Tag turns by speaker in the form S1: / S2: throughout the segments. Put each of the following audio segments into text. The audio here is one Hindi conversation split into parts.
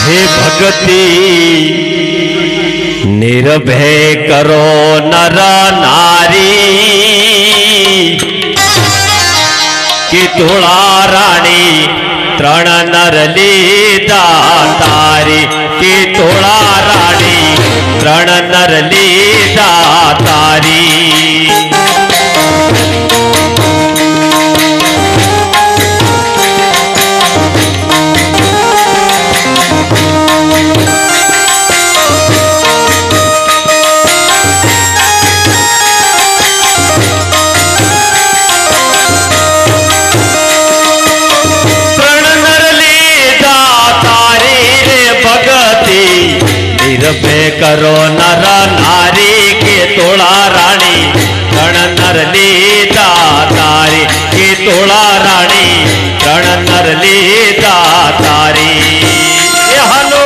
S1: हे भगती निर्भय करो नर नारी कि तुळा राणी त्रण नर लीधा तारी कि तुळा राणी त्रण नर लीधा तारी निर्भय करो नर नारी के तोड़ा रानी रण नर लीधा तारी के तोड़ा रानी रण नर लीधा तारी हलो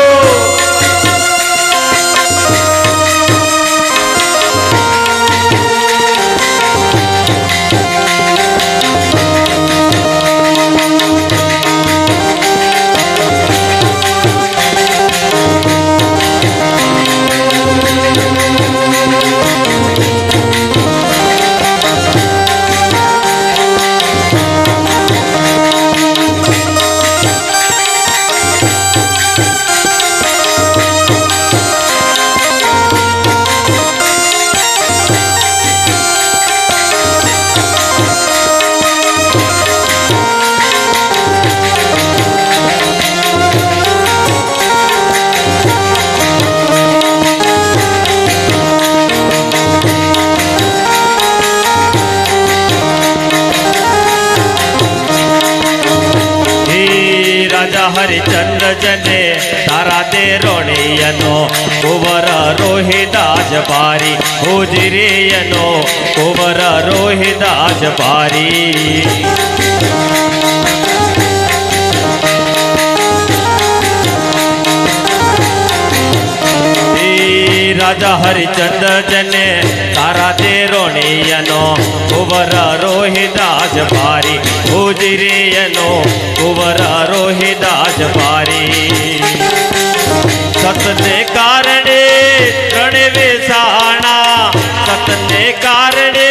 S1: हरिचंद्र जने तारा दे रोणियनो कुंवर रोहिदास बारी हुजरियनो कुंवर रोहिदास बारी राजा हरिचंद्र जने तारा दे रोणियनो कुंवर रोहिदास बारी हुजरियनो कुंवर रोहिदास बारी सतने कारणे रणवे साणा सतने कारणे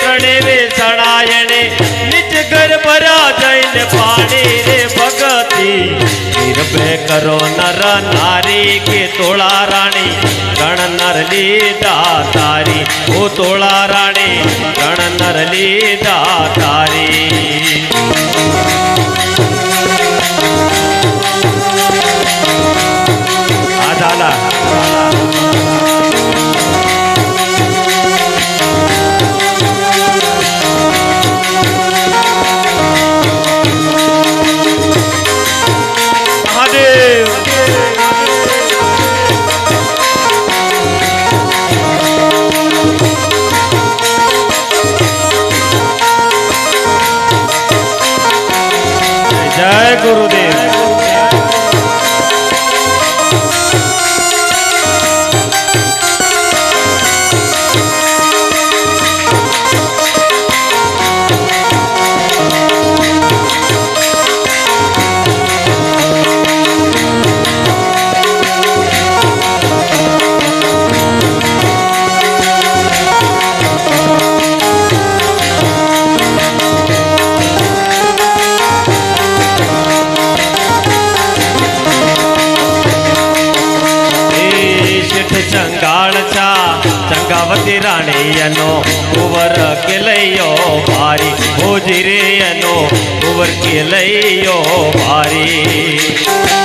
S1: रणवे सणायणे निज घर भरा जैन पाणी रे भगती निर्भय करो नर नारी के तोड़ा रानी रण नर लीधा तारी ओ तोड़ा रानी रण नर लीधा तारी आजाला जय गुरुदेव चंगावती राणियनो कुंवर केलयो भारी हुजरियनो कुंवर केलयो भारी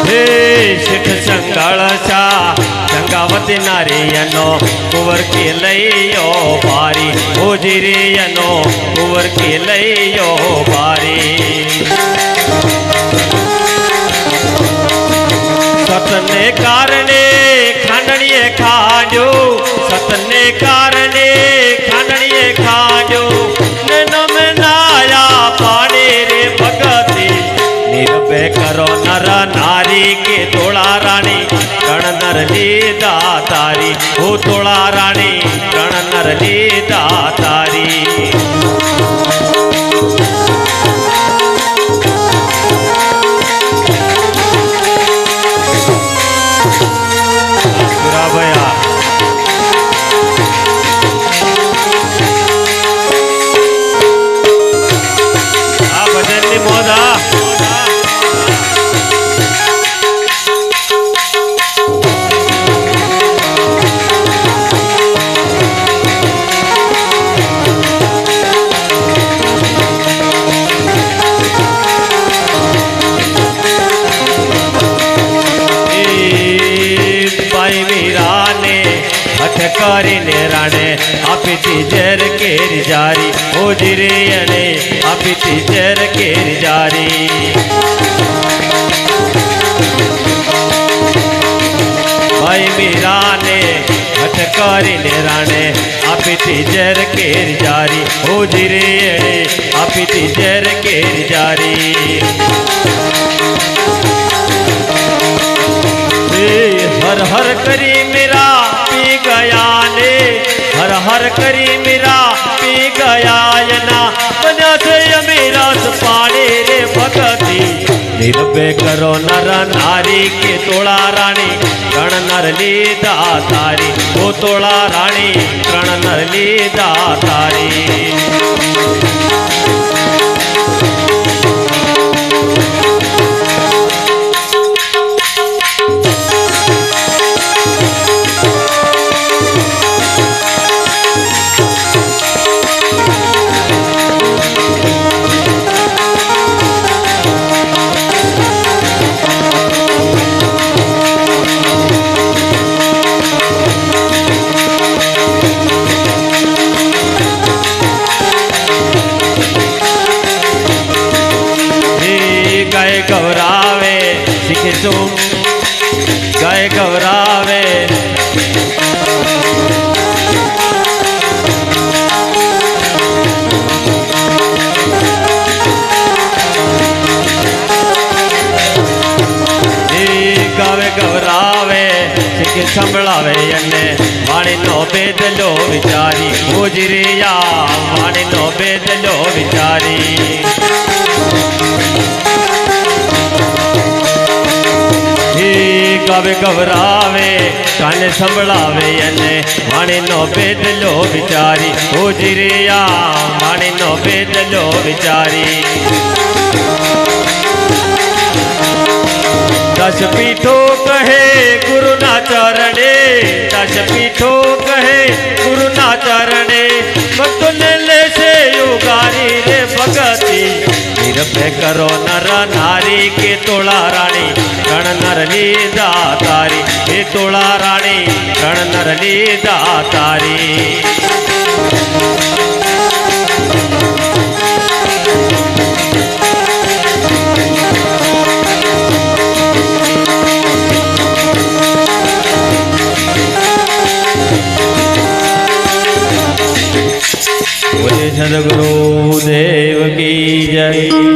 S1: हे शिठ संगाळचा चंगावती नारियनो कुंवर केलयो भारी हुजरियनो कुंवर केलयो भारी सतने कारणे खांडणिये खाजो सतने कारणे खांडणिये खाजो नैनो में नाया पानी रे भगती निर्भय करो नर नारी के तोड़ा रानी रण नर लीधा तारी हो तोड़ा रानी रण नर लीधा तारी જારી ઓજી રે અને આપીતી ઝેર કેર જારી ભાઈ મીરાને હઠ કરીને રાણે આપીતી ઝેર કેર જારી ઓજી રે અને આપીતી ઝેર કેર જારી हर हर करी मेरा पी गया ने हर हर करी मेरा पी गया ना बना से मेरा पानी रे भगती निर्भय करो नर नारी के तोड़ा रानी कण नर लीधा तारी वो तोड़ा रानी कण नर लीधा तारी गौरावे सीखे तुम गाय गौरावे गावे गौरावे सीखे संभळावे अने वाणी नो बेदलो विचारी गुजरिया वाणी नो बेदलो विचारी गावे गवरावे काने संभळावे अने वाणी नो बेदलो विचारी ओजिरिया वाणी नो बेदलो विचारी दस पीठो कहे गुरु ना चरणे दस पीठो कहे गुरु ना चरणे भक्तों ले से युगारी रे भगती निर्भय करो नर नारी के तोड़ा रानी कण नर लीधा तारी हे तोड़ा रानी कण नर लीधा तारी सदगुरु देव की जय।